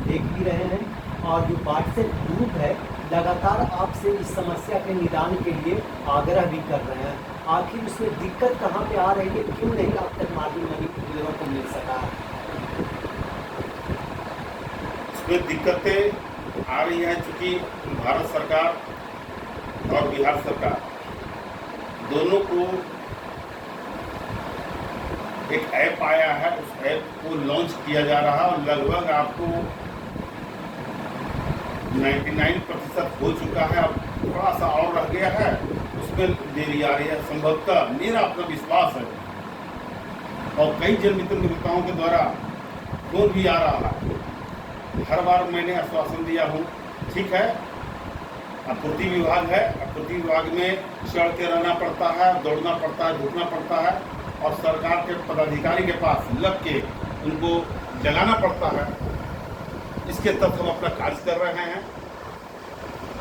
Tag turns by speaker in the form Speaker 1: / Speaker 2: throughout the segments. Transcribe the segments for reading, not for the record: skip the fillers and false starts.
Speaker 1: देख भी रहे हैं और जो व्हाट्सएप ग्रुप है लगातार आपसे इस समस्या के निदान के लिए आग्रह भी कर रहे हैं। आखिर उसमें दिक्कत कहाँ पे आ रही है, क्यों नहीं अब तक मार्जिन मनी डीलरों को मिल सका?
Speaker 2: इसमें दिक्कतें आ रही हैं चूँकि भारत सरकार और बिहार सरकार दोनों को एक ऐप आया है, उस ऐप को लॉन्च किया जा रहा है और लगभग आपको 99% हो चुका है। अब थोड़ा सा और रह गया है, उसमें देरी आ रही है। संभवतः मेरा अपना विश्वास है और कई जनमित्र नेताओं के द्वारा फोन भी आ रहा है। हर बार मैंने आश्वासन दिया हूँ, ठीक है आपूर्ति विभाग है, आपूर्ति विभाग में चढ़ के रहना पड़ता है, दौड़ना पड़ता है, झुकना पड़ता है और सरकार के पदाधिकारी के पास लग के उनको जलाना पड़ता है। इसके तहत हम अपना कार्य कर रहे हैं।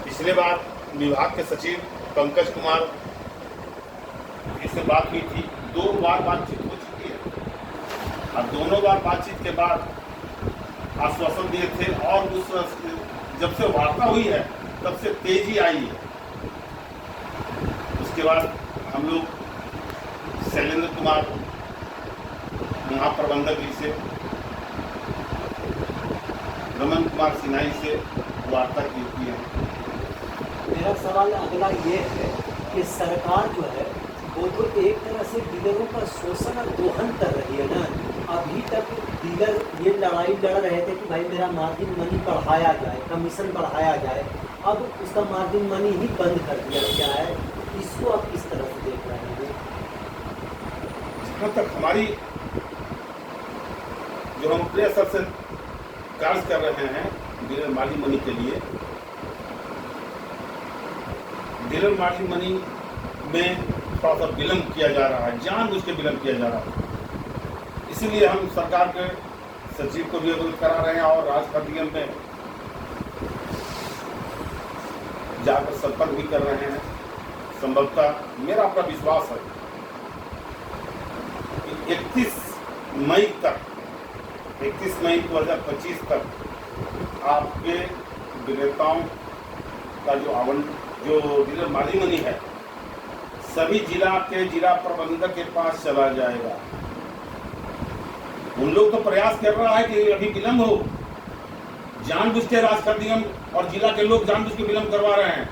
Speaker 2: पिछले बार विभाग के सचिव पंकज कुमार इससे बात हुई थी, 2 बार बातचीत हो चुकी है और दोनों बार बातचीत के बाद आश्वासन दिए थे और उस जब से वार्ता हुई है तब से तेजी आई है। उसके बाद हम लोग शैलेंद्र कुमार महाप्रबंधक जी से, रमन कुमार सिन्हाई से वार्ता की है।
Speaker 1: मेरा सवाल अगला ये है कि सरकार जो है वो तो एक तरह से डीलरों का शोषण और दोहन कर रही है ना। अभी तक डीलर ये लड़ाई लड़ रहे थे कि भाई मेरा मार्जिन मनी बढ़ाया जाए, कमीशन बढ़ाया जाए, अब उसका मार्जिन मनी ही बंद कर दिया गया है। इसको आप किस तरह से देख रहे हैं?
Speaker 2: जहाँ तक हमारी जो हम अपने स्तर से कार्य कर रहे हैं डीलर मार्जिन मनी के लिए, डीलर मार्जिन मनी में थोड़ा सा विलम्ब किया जा रहा है, जानबूझ के विलम्ब किया जा रहा है। इसीलिए हम सरकार के सचिव को भी अवगत करा रहे हैं और राजपथ निगम में जाकर संपर्क भी कर रहे हैं। संभवतः मेरा अपना विश्वास है कि 31 मई 2025 तक आपके विक्रेताओं का जो डीलर मार्जिन मनी है सभी जिला के जिला प्रबंधक के पास चला जाएगा। उन लोग तो प्रयास कर रहा है कि अभी विलम्ब हो, जानबूझ के राजपथ निगम और जिला के लोग जानबूझ के विलम्ब करवा रहे हैं।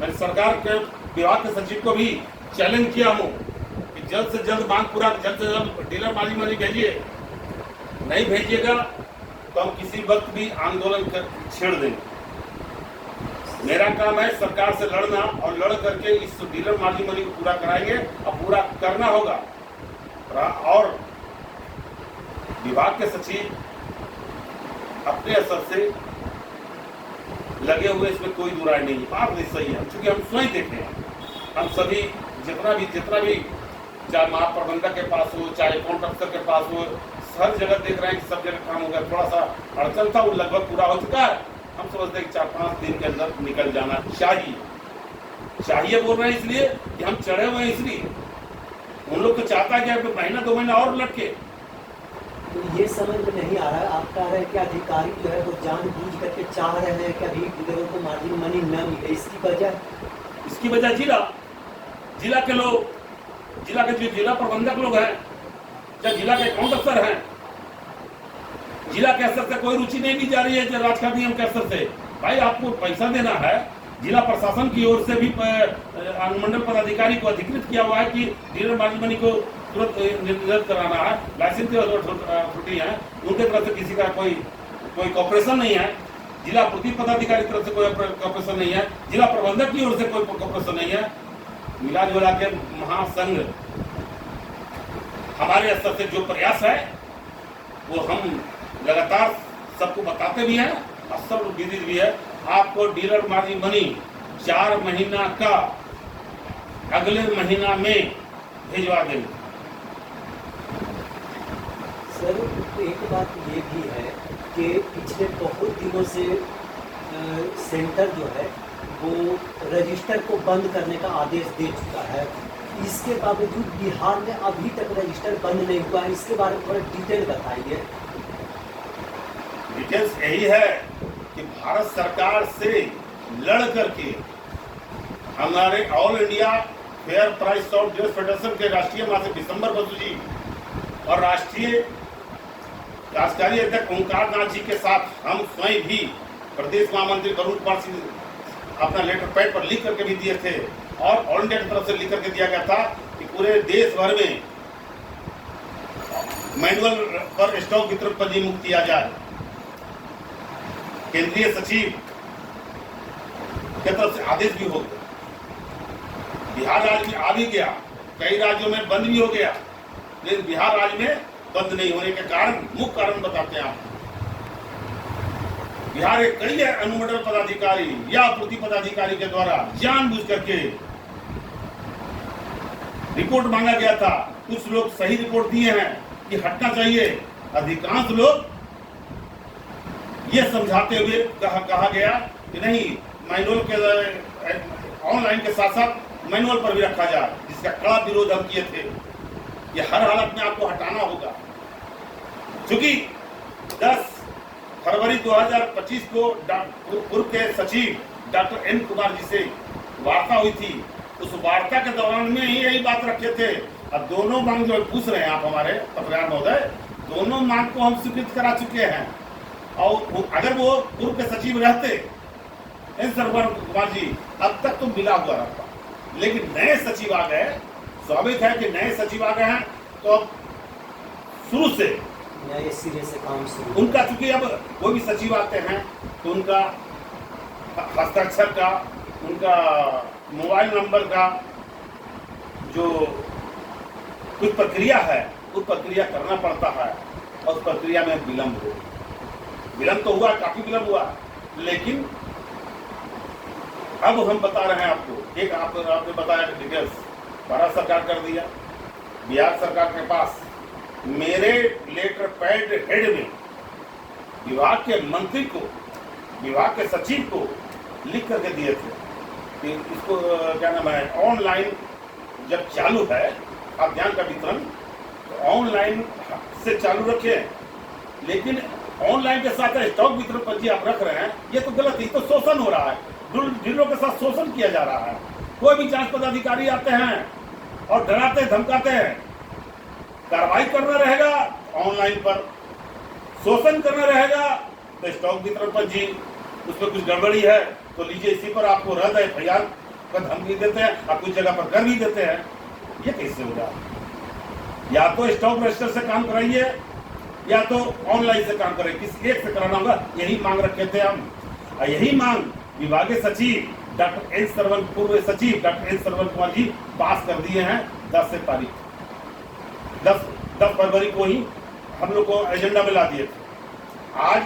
Speaker 2: मैंने सरकार के विभाग के सचिव को भी चैलेंज किया हूँ कि जल्द से जल्द मांग पूरा, जल्द से जल्द डीलर मार्जिन मनी भेजिए। नहीं भेजिएगा तो हम किसी वक्त भी आंदोलन कर छेड़ देंगे। मेरा काम है सरकार से लड़ना और लड़ करके इस डीलर मार्जिन मनी को पूरा कराएंगे और पूरा करना होगा। और विभाग के सचिव अपने असर से लगे हुए, इसमें कोई बुराई नहीं है, बात नहीं सही है। क्योंकि हम स्वयं देखे हैं, हम सभी जितना भी चाहे महाप्रबंधक के पास हो, चाहे अकाउंट अफसर के पास हो, हर जगह देख रहे हैं कि सब जगह काम हो गया। थोड़ा सा अड़चन था, वो लगभग पूरा हो चुका है। हम समझते हैं कि 4-5 दिन के अंदर निकल जाना चाहिए बोल रहे हैं इसलिए कि हम चढ़े हुए हैं। इसलिए उन लोग तो चाहता है कि महीना 2 महीना और लटके।
Speaker 1: तो ये समझ में नहीं आ रहा है, आप कह रहे हैं कि अधिकारी जो है वो जानबूझ करके चाह रहे हैं कि अभी डीलरों को मार्जिन मनी न मिले। इसकी वजह जिला के लोग, जिला के जो जिला प्रबंधक लोग हैं, चाहे जिला के अकाउंट अफसर हैं, जिला के स्तर से कोई रुचि नहीं दी जा रही है। राजपथ निगम के स्तर से भाई आपको पैसा देना है, जिला प्रशासन की ओर से भी अनुमंडल पदाधिकारी को अधिकृत किया हुआ है कि डीलर मार्जिन मनी को तुरंत निर्धारित कराना है। लाइसेंस की त्रुटि है, उनके तरफ से किसी का कोई कॉपरेशन नहीं है। जिला आपूर्ति पदाधिकारी की तरफ से कोई कॉपरेशन नहीं है, जिला प्रबंधक की ओर से कोई कॉपरेशन नहीं है। मिला जुला के महासंघ हमारे स्तर से जो प्रयास है वो हम लगातार सबको बताते भी हैं और सब विदित भी है। आपको डीलर मार्जिन मनी 4 महीना का अगले महीना में भिजवा देंगे। सर एक बात ये भी है कि पिछले बहुत दिनों से सेंटर जो है वो रजिस्टर को बंद करने का आदेश दे चुका है। इसके बावजूद बिहार में अभी तक रजिस्टर बंद नहीं हुआ है। इसके बारे में थोड़ा डिटेल बताइए।
Speaker 2: डिटेल्स यही है कि भारत सरकार से लड़ करके हमारे all India fair price of dress federation के राष्ट्रीय महासचिव दिसंबर बसु जी और राष्ट्रीय कार्यकारी अध्यक्ष ओंकार नाथ जी के साथ हम स्वयं भी प्रदेश महामंत्री वरुण कुमार सिंह अपना लेटर पैड पर लिख करके भी दिए थे और ऑल इंडिया की तरफ से लिख करके दिया गया था कि पूरे देश भर में मैनुअल पर स्टॉक वितरण पर मुक्त किया जाए। केंद्रीय सचिव की तरफ से आदेश भी हो गया, बिहार राज्य में आ भी गया, कई राज्यों में बंद भी हो गया, लेकिन बिहार राज्य में बंद नहीं होने के कारण मुख्य कारण बताते हैं आपको। बिहार के कई अनुमंडल पदाधिकारी या आपूर्ति पदाधिकारी के द्वारा जानबूझ करके रिपोर्ट मांगा गया था। कुछ लोग सही रिपोर्ट दिए हैं कि हटना चाहिए, अधिकांश लोग ये समझाते हुए कहा गया कि नहीं, मैनुअल के ऑनलाइन के साथ साथ मैनुअल पर भी रखा जाए, जिसका कड़ा विरोध हम किए थे। ये हर हालत में आपको हटाना होगा, क्योंकि 10 फरवरी 2025 को पूर्व के सचिव डॉक्टर एन कुमार जी से वार्ता हुई थी। उस वार्ता के दौरान में ही यही बात रखे थे। अब दोनों मांग जो पूछ रहे हैं आप हमारे पत्रकार महोदय, दोनों मांग को हम स्वीकृत करा चुके हैं। और अगर वो पूर्व के सचिव रहते एन सरवर कुमार जी, अब तक तो मिला हुआ रहता, लेकिन नए सचिव आ गए। स्वाभाविक है कि नए सचिव आ गए हैं तो अब शुरू से
Speaker 1: नए सिरे से काम शुरू
Speaker 2: उनका, चूंकि अब कोई भी सचिव आते हैं तो उनका हस्ताक्षर का, उनका मोबाइल नंबर का जो कुछ प्रक्रिया है, उस प्रक्रिया करना पड़ता है और उस प्रक्रिया में विलम्ब तो हुआ, काफी विलम्ब हुआ। लेकिन अब हम बता रहे हैं आपको, एक आपने बताया डिटेल्स भारत सरकार कर दिया, बिहार सरकार के पास मेरे लेटर पैड हेड में विभाग के मंत्री को, विभाग के सचिव को लिख करके दिए थे कि इसको क्या नाम है, ऑनलाइन जब चालू है खाद्यान्न का वितरण तो ऑनलाइन से चालू रखें, लेकिन ऑनलाइन के साथ स्टॉक वितरण पर्ची आप रख रहे हैं, ये तो गलत है, तो शोषण हो रहा है, डीलरों के साथ शोषण किया जा रहा है। कोई भी जांच पदाधिकारी आते हैं और डराते धमकाते हैं, कार्रवाई करना रहेगा ऑनलाइन पर, शोषण करना रहेगा तो स्टॉक वितरण पर्ची, उसमें कुछ गड़बड़ी है तो लीजिए इसी पर आपको रद्द एफआईआर का धमकी देते हैं, आप कुछ जगह पर कर भी देते हैं। ये कैसे होगा? या तो स्टॉक रजिस्टर से काम कराइए या तो ऑनलाइन से काम कराइए, किसी एक से कराना होगा। यही मांग रखे थे हम, और यही मांग विभागीय सचिव डॉक्टर एन सरवन, पूर्व सचिव डॉक्टर एन सरवन कुमार जी पास कर दिए हैं 10 फरवरी को ही हम लोग को एजेंडा में ला दिए थे। आज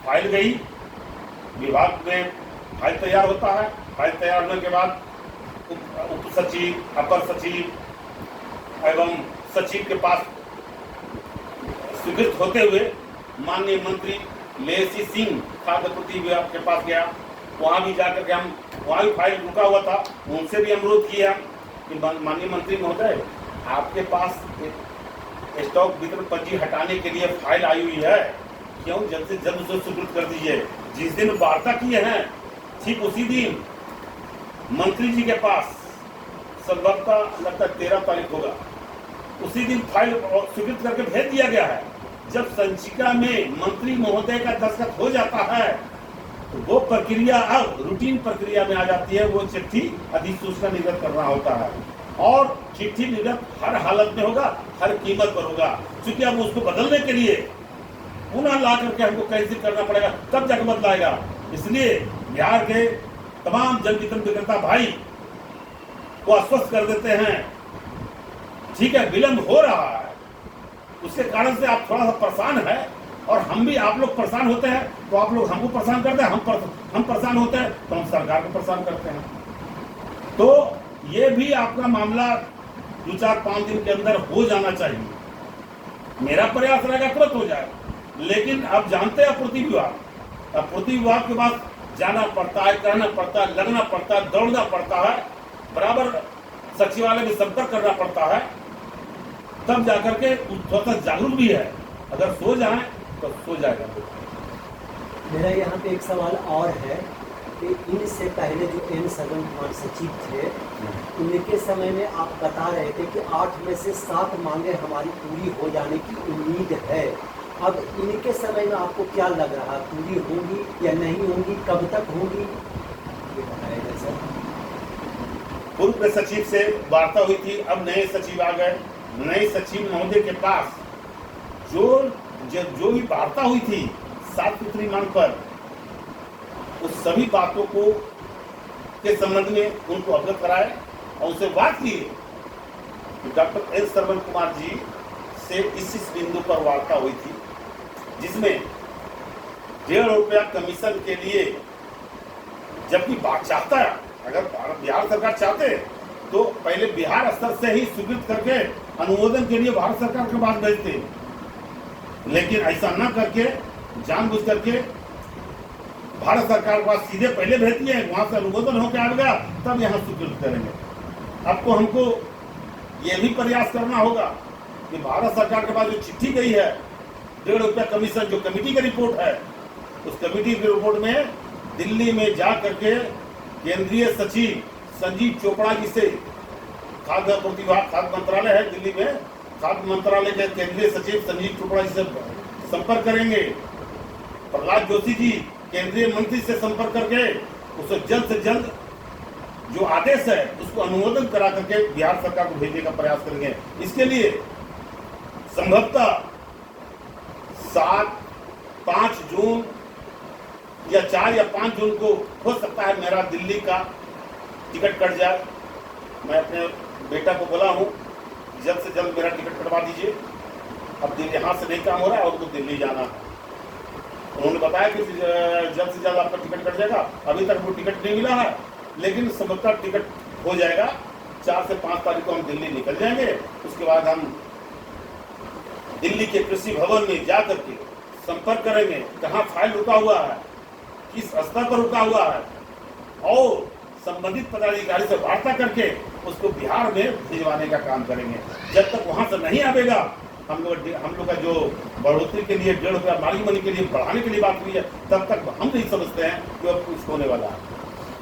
Speaker 2: फाइल गई विभाग में, फाइल तैयार होता है, फाइल तैयार होने के बाद उप सचिव, अपर सचिव एवं सचिव के पास स्वीकृत होते हुए माननीय मंत्री लेसी सिंह खाद्य प्रति विभाग के पास गया। वहाँ भी जाकर के हम, वहाँ भी फाइल रुका हुआ था, उनसे भी अनुरोध किया कि माननीय मंत्री महोदय, आपके पास स्टॉक वितरण पर्ची हटाने के लिए फाइल आई हुई है, क्यों जल्द से जल्द उसे स्वीकृत कर दीजिए। जिस दिन वार्ता किए हैं ठीक उसी दिन मंत्री जी के पास संभवतः लगता 13 तारीख होगा, उसी दिन फाइल स्वीकृत करके भेज दिया गया है। जब संचिका में मंत्री महोदय का दस्तखत हो जाता है तो वो प्रक्रिया अब रूटीन प्रक्रिया में आ जाती है, वो चिट्ठी अधिसूचना निर्गत करना होता है और चिट्ठी निर्गत हर हालत में होगा, हर कीमत पर होगा। क्योंकि अब उसको बदलने के लिए पुनः ला करके हमको कैसे करना पड़ेगा, तब जाकर बदलाएगा। इसलिए बिहार के तमाम जन वितरण विक्रेता भाई को आश्वस्त कर देते हैं, ठीक है विलंब हो रहा है, उसके कारण से आप थोड़ा सा परेशान है और हम भी, आप लोग परेशान होते हैं तो आप लोग हमको परेशान करते हैं, हम परेशान होते हैं तो हम सरकार को परेशान करते हैं। तो ये भी आपका मामला 2-4-5 दिन के अंदर हो जाना चाहिए। मेरा प्रयास रहेगा तुरंत हो जाए, लेकिन आप जानते हैं आपूर्ति विभाग के पास जाना पड़ता है, कहना पड़ता है, लगना पड़ता है, दौड़ना पड़ता है, बराबर सचिवालय में संपर्क करना पड़ता है, तब जाकर के थोड़ा सा जागरूक भी है। अगर सो जाए तो सो जाएगा।
Speaker 1: मेरा यहाँ पे एक सवाल और है कि इनसे पहले जो एन सरवन कुमार सचिव थे, उनके समय में आप बता रहे थे कि 8 में से 7 मांगे हमारी पूरी हो जाने की उम्मीद है। अब इनके समय में आपको क्या लग रहा है, पूरी होंगी या नहीं होंगी, कब तक होंगी, ये बताएगा सर।
Speaker 2: पूर्व सचिव से वार्ता हुई थी, अब नए सचिव आ गए। नए सचिव महोदय के पास जो भी वार्ता हुई थी 7 सूत्री मांग पर, उस सभी बातों को के संबंध में उनको अवगत कराए और उनसे बात की कि डॉक्टर एन सरवन कुमार जी से इस बिंदु पर वार्ता हुई थी, जिसमें 1.5 रुपया कमीशन के लिए, जबकि बात चाहता है, अगर बिहार सरकार चाहते तो पहले बिहार स्तर से ही स्वीकृत करके अनुमोदन के लिए भारत सरकार के पास भेजते, लेकिन ऐसा न करके जानबूझ करके भारत सरकार के पास सीधे पहले भेजती है, वहां से अनुमोदन होकर आएगा तब यहाँ स्वीकृत करेंगे। अब तो हमको ये भी प्रयास करना होगा कि भारत सरकार के पास जो चिट्ठी गई है 1.5 रुपया कमीशन, जो कमेटी की रिपोर्ट है, उस कमेटी की रिपोर्ट में दिल्ली में जा करके केंद्रीय सचिव संजीव चोपड़ा जी से, खाद्य प्रतिभाग खाद्य मंत्रालय है दिल्ली में, खाद्य मंत्रालय के केंद्रीय सचिव संजीव चोपड़ा जी से संपर्क करेंगे। प्रहलाद जोशी जी केंद्रीय मंत्री से संपर्क करके उसे जल्द से जल्द जो आदेश है उसको अनुमोदन करा करके बिहार सरकार को भेजने का प्रयास करेंगे। इसके लिए संभवतः 5 जून या 4 या 5 जून को हो सकता है मेरा दिल्ली का टिकट कट जाए। मैं अपने बेटा को बोला हूँ जल्द से जल्द मेरा टिकट कटवा दीजिए। अब यहाँ से नहीं काम हो रहा है और उनको दिल्ली जाना है। उन्होंने बताया कि जल्द से जल्द आपका टिकट कट जाएगा। अभी तक वो टिकट नहीं मिला है, लेकिन संभवतः टिकट हो जाएगा। 4 से 5 तारीख को हम दिल्ली निकल जाएंगे। उसके बाद हम दिल्ली के कृषि भवन में जा करके संपर्क करेंगे, कहाँ फाइल रुका हुआ है, किस स्तर पर रुका हुआ है, और संबंधित पदाधिकारी से वार्ता करके उसको बिहार में भिजवाने का काम करेंगे। जब तक वहां से नहीं आवेगा, हम लोग का जो बढ़ोतरी के लिए 1.5 रुपया मार्जिन मनी के लिए बढ़ाने के लिए बात हुई है, तब तक हम नहीं समझते हैं कि अब कुछ होने वाला है।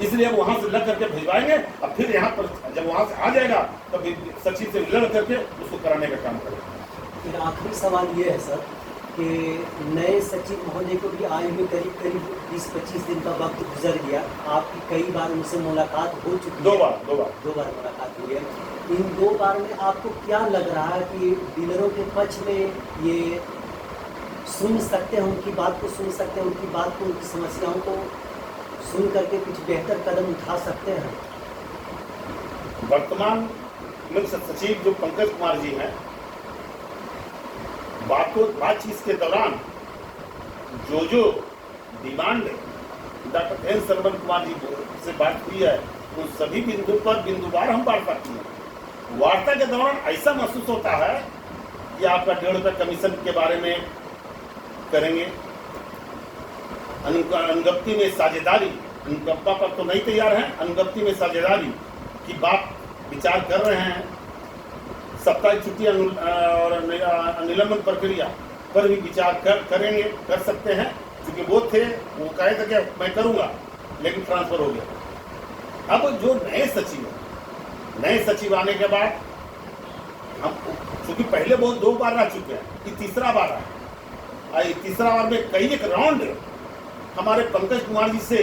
Speaker 2: इसलिए वहां से लग करके भिजवाएंगे। अब फिर यहाँ पर जब वहां से आ जाएगा तब सचिव से लड़ करके उसको कराने का काम करेंगे।
Speaker 1: फिर आखिरी सवाल ये है सर कि नए सचिव महोदय को भी आए हुए करीब 20-25 दिन का वक्त गुजर गया। आपकी कई बार उनसे मुलाकात हो चुकी है।
Speaker 2: 2 बार
Speaker 1: मुलाकात हुई है। इन 2 बार में आपको क्या लग रहा है कि डीलरों के पक्ष में ये सुन सकते हैं, उनकी बात को सुन सकते हैं, उनकी बात को, उनकी समस्याओं को सुन करके कुछ बेहतर कदम उठा सकते हैं?
Speaker 2: वर्तमान मुख्य सचिव जो पंकज कुमार जी हैं, बातचीत के दौरान जो demand doctor N Sarvan Kumar ji से बात हुई है, उन सभी बिंदु पर बिंदुवार हम वार्ता की है। वार्ता के दौरान ऐसा महसूस होता है कि आपका 1.5 रुपया कमीशन के बारे में करेंगे, अनुगप्ति में साझेदारी, अनुकंपा पर तो नहीं तैयार है, अनुगप्ति में साझेदारी की बात विचार कर रहे हैं। साप्ताहिक छुट्टी और निलंबन प्रक्रिया पर भी विचार कर सकते हैं, क्योंकि वो कहे थे कि मैं करूंगा, लेकिन ट्रांसफर हो गया। अब जो नए सचिव आने के बाद हम, क्योंकि पहले बहुत 2 बार रह चुके हैं, ये तीसरा बार है। तीसरा बार में कई एक राउंड हमारे पंकज कुमार जी से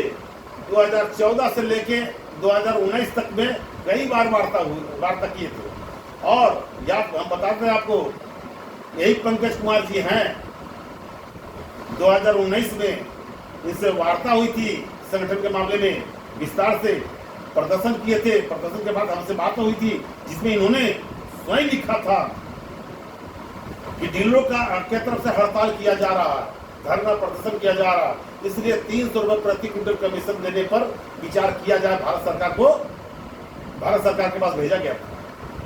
Speaker 2: 2014 से लेके 2019 तक में कई बार वार्ता किए थे। और हम बताते हैं आपको, यही पंकज कुमार जी हैं, 2019 में इनसे वार्ता हुई थी संगठन के मामले में, विस्तार से प्रदर्शन किए थे। प्रदर्शन के बाद हमसे बात हुई थी, जिसमें इन्होंने स्वयं लिखा था कि डीलरों के तरफ से हड़ताल किया जा रहा है, धरना प्रदर्शन किया जा रहा है, इसलिए 300 रुपये प्रति क्विंटल कमीशन देने पर विचार किया जाए। भारत सरकार के पास भेजा गया था,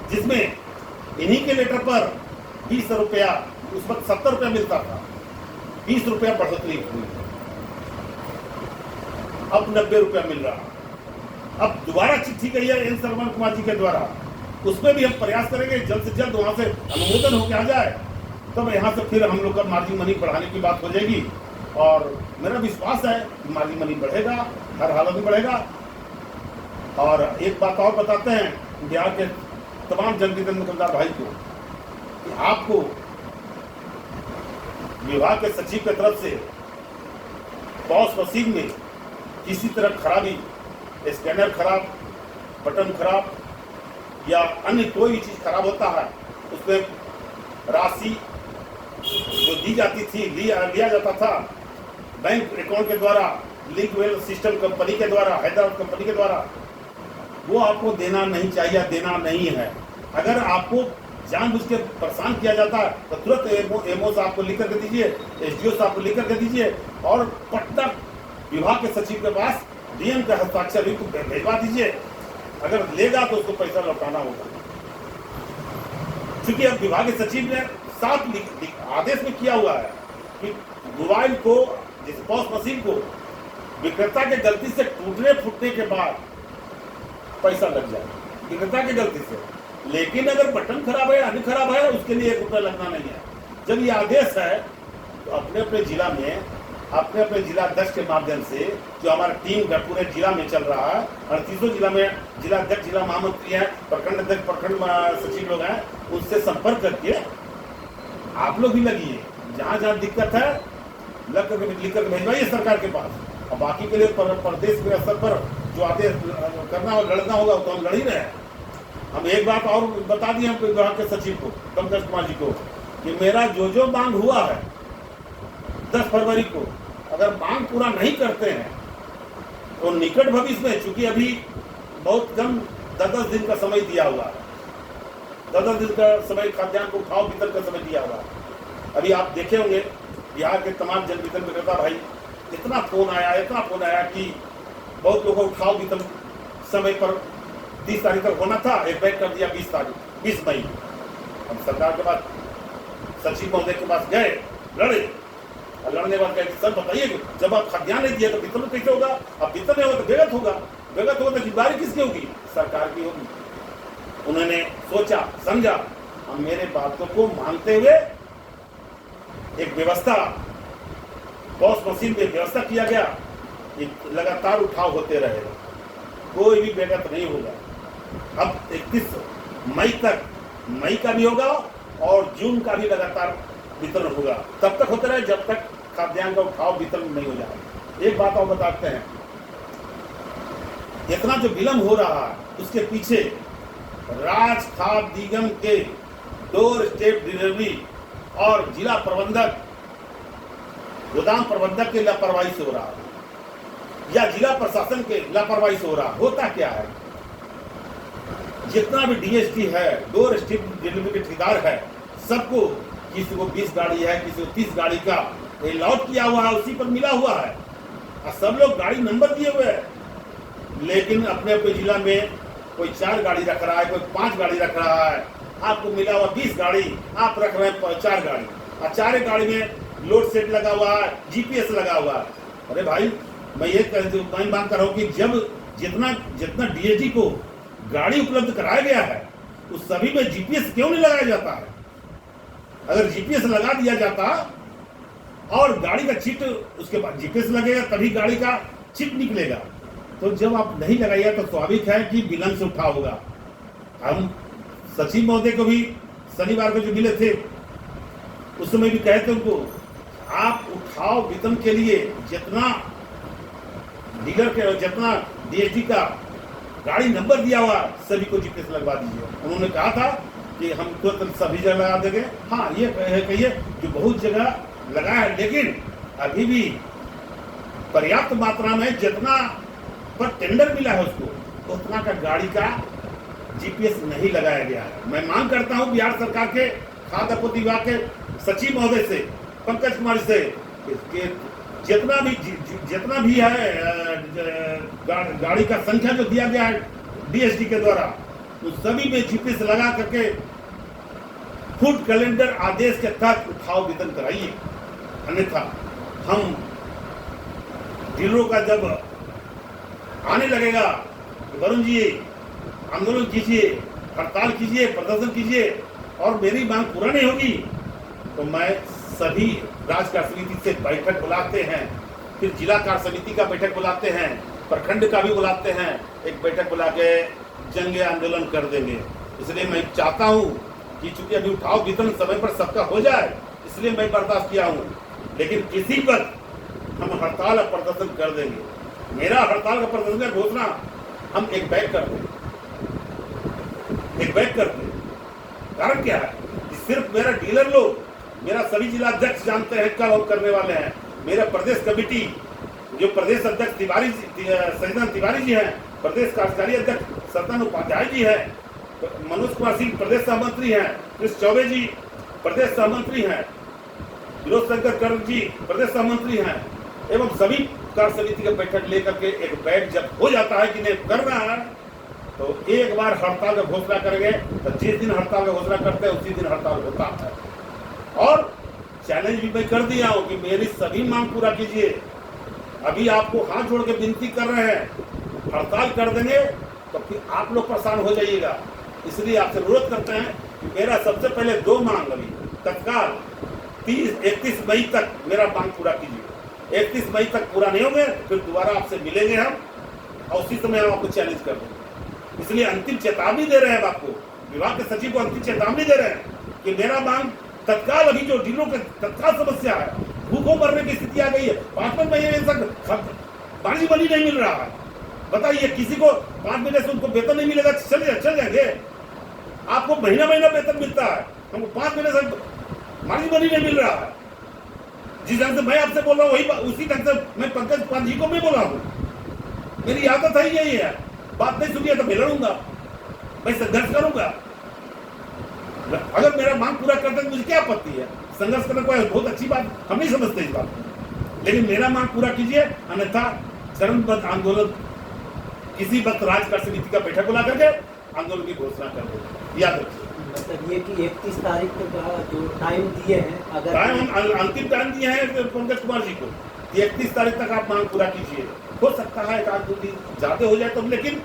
Speaker 2: जिसमें इन्हीं के लेटर पर 20 रुपया, उस वक्त 70 रुपया मिलता था, 20 रुपया बढ़ोतरी हुई, अब 90 रुपया मिल रहा। अब दोबारा चिट्ठी गई है एन सरवन कुमार जी के द्वारा, उसमें भी हम प्रयास करेंगे जल्द से जल्द वहां से अनुमोदन होकर आ जाए, तब यहाँ से फिर हम लोग का मार्जिन मनी बढ़ाने की बात हो जाएगी और मेरा विश्वास है कि मार्जिन मनी बढ़ेगा, हर हालत में बढ़ेगा। और एक बात और बताते हैं बिहार के तमाम जनप्रतिनिधि दुकानदार भाई को कि आपको विभाग के सचिव की तरफ से पॉस मशीन में किसी तरह खराबी, स्कैनर खराब, बटन खराब या अन्य कोई भी चीज़ खराब होता है, उसमें राशि जो दी जाती थी, लिया जाता था बैंक अकाउंट के द्वारा, लिंकवेल सिस्टम कंपनी के द्वारा, हैदराबाद कंपनी के द्वारा, वो आपको देना नहीं चाहिए, देना नहीं है। अगर आपको जानबूझ के परेशान किया जाता है तो तुरंत एमओ साहब को लिख करके दीजिए, एसडीओ साहब को लिख करके दीजिए और पटना विभाग के सचिव के पास डीएम का हस्ताक्षर भेजवा दीजिए। अगर लेगा तो उसको पैसा लौटाना होगा, क्योंकि अब विभाग के सचिव ने साफ आदेश में किया हुआ है कि मोबाइल को, जिस पॉस मशीन को विक्रेता के गलती से टूटने फूटने के बाद पैसा लग जाए, विक्रेता की गलती से। लेकिन अगर बटन खराब है, अन्य खराब है, उसके लिए 1 रुपया लगना नहीं है। जब ये आदेश है तो अपने अपने जिला में, अपने अपने जिला अध्यक्ष के माध्यम से, जो हमारा टीम पूरे जिला में चल रहा है, 38 जिला में जिला अध्यक्ष, जिला महामंत्री हैं, प्रखंड अध्यक्ष, प्रखंड सचिव लोग हैं, उससे संपर्क करके आप लोग भी लगिए। जहाँ जहाँ दिक्कत है लिख कर भेजवाइए सरकार के पास। और बाकी के लिए प्रदेश के स्तर पर जो आदेश करना हो, लड़ना होगा, तो हम लड़ ही रहे हैं। हम एक बात और बता दिए हम विभाग के सचिव को, पंकज कुमार जी को, कि मेरा जो मांग हुआ है 10 फरवरी को, अगर मांग पूरा नहीं करते हैं तो निकट भविष्य में, चूंकि अभी बहुत कम 10-10 दिन का समय दिया हुआ है, 10-10 दिन का समय खाद्यान्न को उठाव वितरण का समय दिया हुआ है। अभी आप देखे होंगे बिहार के तमाम जन वितरण विक्रेता भाई, इतना फोन आया कि बहुत लोगों को उठाव वितरण समय पर 30 तारीख तक होना था, एक बैग कर दिया 20 मई। हम सरकार के पास, सचिव महोदय के पास गए, लड़े, और लड़ने के बाद कहे सर बताइए, जब आप खाद्यान्न नहीं दिए तो वितरण कैसे होगा? अब वितरण नहीं होगा तो बेगत होगा तो जिम्मेदारी किसकी होगी? सरकार की होगी। उन्होंने सोचा, समझा, और मेरे बातों को मानते हुए एक व्यवस्था, पॉस मशीन में व्यवस्था किया गया, लगातार उठाव होते रहेगा, कोई भी बेगत नहीं होगा। अब 31 मई तक, मई का भी होगा और जून का भी लगातार वितरण होगा, तब तक होता रहे जब तक खाद्यान्न का उठाव वितरण नहीं हो जाए। एक बात और बताते हैं, इतना जो विलंब हो रहा है उसके पीछे राज खाद्य निगम के डोर स्टेप डिलीवरी और जिला प्रबंधक, गोदाम प्रबंधक के लापरवाही से हो रहा है, या जिला प्रशासन के लापरवाही से हो रहा। होता क्या है, जितना भी डीएसटी है, डोर स्टेप डिलीवरी के ठेकेदार है, सबको, किसी को 20 गाड़ी है, किसी को 30 गाड़ी का अलॉट किया हुआ है, उसी पर मिला हुआ है, और सब लोग गाड़ी नंबर दिए हुए हैं। लेकिन अपने अपने जिला में कोई 4 गाड़ी रख रहा है, कोई 5 गाड़ी रख रहा है। आपको मिला हुआ 20 गाड़ी, आप रख रहे हैं 4 गाड़ी, और 4 गाड़ी में लोड सेट लगा हुआ है, जीपीएस लगा हुआ है। अरे भाई, मैं ये मांग कर रहा हूँ कि जब जितना डीएसटी को गाड़ी उपलब्ध कराया गया है, उस सभी में जीपीएस क्यों नहीं लगाया जाता है? अगर जीपीएस लगा दिया जाता और गाड़ी का चिट, उसके बाद जीपीएस लगेगा तभी गाड़ी का चिट निकलेगा। तो जब आप नहीं लगाइए तो स्वाभाविक है कि विलंब से उठाव होगा। हम सचिव महोदय को भी शनिवार को जो मिले थे, उस समय भी कहे थे उनको, आप उठाव वितरण के लिए जितना डीलर के, जितना डीएसटी का गाड़ी नंबर दिया हुआ सभी को जीपीएस लगवा दीजिए। उन्होंने कहा था कि हम तुरंत सभी जगह लगा देंगे। हाँ, ये कहिए कि बहुत जगह लगा है, लेकिन अभी भी पर्याप्त मात्रा में जितना पर टेंडर मिला है उसको, उतना का गाड़ी का जीपीएस नहीं लगाया गया है। मैं मांग करता हूं बिहार सरकार के खाद्य आपूर्ति विभाग के सचिव महोदय से, पंकज कुमार से, जितना भी है गाड़ी का संख्या जो दिया गया है डीएसटी के द्वारा, तो सभी में जीपीएस लगा करके फूड कैलेंडर आदेश के तहत उठाव वितरण कराइए। अन्यथा हम डीलरों का जब आने लगेगा तो वरुण जी आंदोलन कीजिए, हड़ताल कीजिए, प्रदर्शन कीजिए, और मेरी मांग पूरा नहीं होगी तो मैं सभी राज्य कार्य समिति से बैठक बुलाते हैं, फिर जिला कार्य समिति का बैठक बुलाते हैं, प्रखंड का भी बुलाते हैं, एक बैठक बुला के जंग आंदोलन कर देंगे। इसलिए मैं चाहता हूँ कि चूंकि अभी उठाव वितरण समय पर सबका हो जाए, इसलिए मैं बर्दाश्त किया हूँ, लेकिन किसी पर हम हड़ताल और प्रदर्शन कर देंगे। मेरा हड़ताल का प्रदर्शन का घोषणा हम एक बैग कर दें, एक बैग कर दें। कारण क्या है कि सिर्फ मेरा डीलर लोग, मेरा सभी जिला अध्यक्ष जानते हैं कब हम करने वाले हैं। मेरा प्रदेश कमेटी जो प्रदेश अध्यक्ष सज्जन तिवारी जी हैं, प्रदेश कार्यकारी अध्यक्ष सतन उपाध्याय जी हैं, मनोज कुमार सिंह प्रदेश सहमंत्री हैं, कृष्ण चौबे जी प्रदेश सहमंत्री हैं, विनोद शंकर कर्म जी प्रदेश सहमंत्री हैं, एवं सभी कार्य समिति का बैठक लेकर के एक बैठ जब हो जाता है कि नहीं करना है, तो एक बार हड़ताल का घोषणा करेंगे। तो जिस दिन हड़ताल का घोषणा करते हैं उसी दिन हड़ताल होता है। और चैलेंज भी मैं कर दिया हूं कि मेरी सभी मांग पूरा कीजिए। अभी आपको हाथ जोड़ के विनती कर रहे हैं, हड़ताल कर देंगे तो फिर आप लोग परेशान हो जाइएगा। इसलिए आपसे अनुरोध करते हैं कि मेरा सबसे पहले 2 मांग अभी तत्काल 31 मई तक मेरा मांग पूरा कीजिए। 31 मई तक पूरा नहीं होंगे फिर दोबारा आपसे मिलेंगे हम, और उसी समय हम आपको चैलेंज कर देंगे। इसलिए अंतिम चेतावनी दे रहे हैं आपको, विभाग के सचिव को अंतिम चेतावनी दे रहे हैं कि मेरा मांग तत्काल, अभी जो डीलरों के तत्काल समस्या है, भूखों मरने की स्थिति आ गई है। 5 महीने तक बाजी बनी नहीं मिल रहा है। बताइए, किसी को 5 महीने से उनको वेतन नहीं मिलेगा, चल जाएंगे। आपको महीना वेतन मिलता है, हमको 5 महीने से बाजी बनी नहीं मिल रहा है। जिस ढंग से मैं आपसे बोल रहा हूँ वही उसी ढंग से मैं पंकज पांडे जी को भी बोला हूँ। मेरी आदत है यही है, बात नहीं सुनिए तो मैं लड़ूंगा, मैं संघर्ष करूंगा। अगर मेरा मांग पूरा करते तो मुझे क्या आपत्ति है? संघर्ष करना कोई बहुत अच्छी बात, हम नहीं समझते इस बात को, लेकिन मेरा मांग पूरा कीजिए, अन्यथा चरणबद्ध आंदोलन किसी वक्त राज्य कार्य समिति का बैठक बुला करके आंदोलन की घोषणा कर देंगे। याद रखिए।
Speaker 1: मतलब ये कि 31 तारीख का जो टाइम दिए हैं, अगर
Speaker 2: हम अंतिम टाइम दिए हैं पंकज कुमार जी को, 31 तारीख तक आप मांग पूरा कीजिए। हो सकता है एक आध 2 दिन ज्यादा हो जाए तो, लेकिन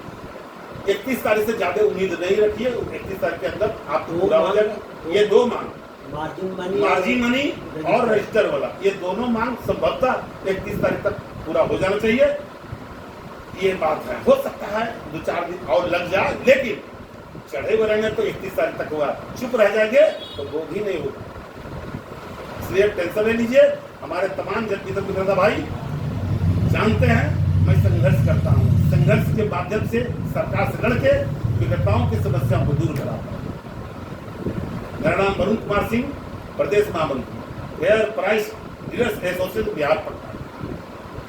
Speaker 2: 31 तारीख से ज्यादा उम्मीद नहीं रखिए। 31 तारीख के अंदर आपको पूरा हो जाएगा। ये 2 मांग, मार्जिन मनी और रजिस्टर वाला, ये दोनों मांग संभवतः 31 तारीख तक पूरा हो जाना चाहिए। ये बात है, हो सकता है 2-4 दिन और लग जाए, लेकिन चढ़े हुए रहेंगे तो 31 तारीख तक हुआ। चुप रह जाएंगे तो वो भी नहीं होगा। इसलिए टेंशन ले लीजिए। हमारे तमाम जनता भाई जानते हैं मैं संघर्ष करता हूँ, संघर्ष के माध्यम से सरकार से लड़ के विक्रेताओं की समस्याओं को दूर कराता हूँ। मेरा नाम वरुण कुमार सिंह, प्रदेश महामंत्री, fair price dealers association Bihar Patna.